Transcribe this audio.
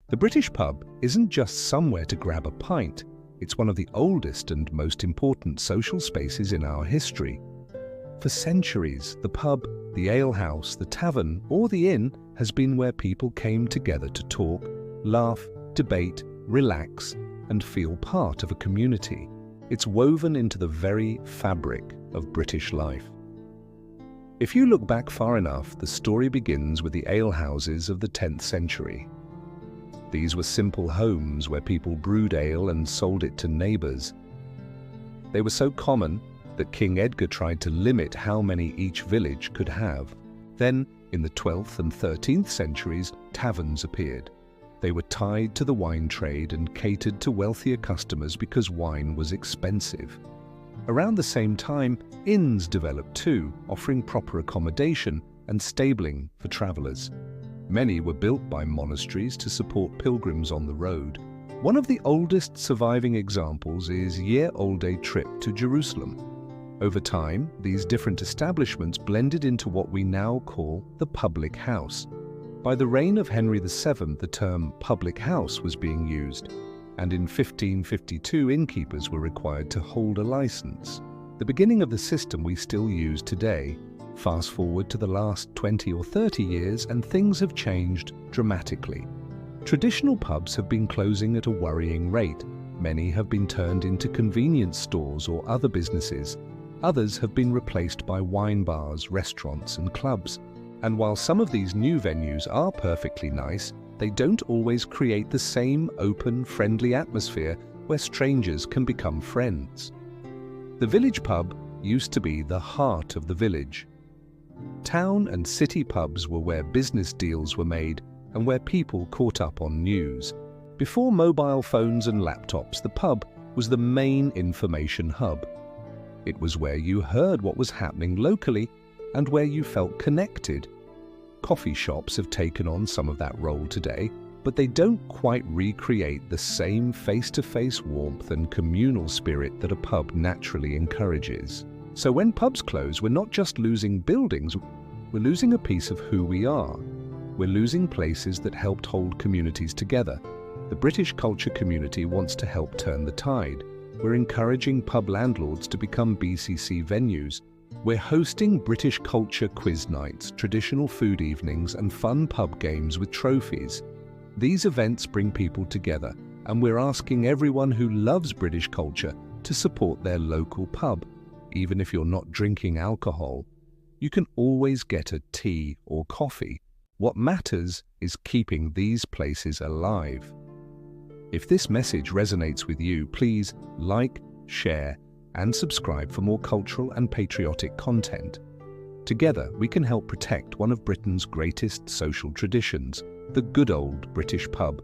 The British pub isn't just somewhere to grab a pint. It's one of the oldest and most important social spaces in our history. For centuries, the pub, the alehouse, the tavern, or the inn has been where people came together to talk, laugh, debate, relax, and feel part of a community. It's woven into the very fabric of British life. If you look back far enough, the story begins with the alehouses of the 10th century. These were simple homes where people brewed ale and sold it to neighbours. They were so common that King Edgar tried to limit how many each village could have. Then, in the 12th and 13th centuries, taverns appeared. They were tied to the wine trade and catered to wealthier customers because wine was expensive. Around the same time, inns developed too, offering proper accommodation and stabling for travellers. Many were built by monasteries to support pilgrims on the road. One of the oldest surviving examples is Ye-Olde trip to Jerusalem. Over time, these different establishments blended into what we now call the public house. By the reign of Henry VII, the term public house was being used, and in 1552 innkeepers were required to hold a license. The beginning of the system we still use today. Fast forward to the last 20 or 30 years and things have changed dramatically. Traditional pubs have been closing at a worrying rate. Many have been turned into convenience stores or other businesses. Others have been replaced by wine bars, restaurants and clubs. And while some of these new venues are perfectly nice, they don't always create the same open, friendly atmosphere where strangers can become friends. The village pub used to be the heart of the village. Town and city pubs were where business deals were made and where people caught up on news. Before mobile phones and laptops, the pub was the main information hub. It was where you heard what was happening locally and where you felt connected. Coffee shops have taken on some of that role today, but they don't quite recreate the same face-to-face warmth and communal spirit that a pub naturally encourages. So when pubs close, we're not just losing buildings, we're losing a piece of who we are. We're losing places that helped hold communities together. The British culture community wants to help turn the tide. We're encouraging pub landlords to become BCC venues. We're hosting British culture quiz nights, traditional food evenings, and fun pub games with trophies. These events bring people together, and we're asking everyone who loves British culture to support their local pub. Even if you're not drinking alcohol, you can always get a tea or coffee. What matters is keeping these places alive. If this message resonates with you, please like, share, and subscribe for more cultural and patriotic content. Together, we can help protect one of Britain's greatest social traditions, the good old British pub.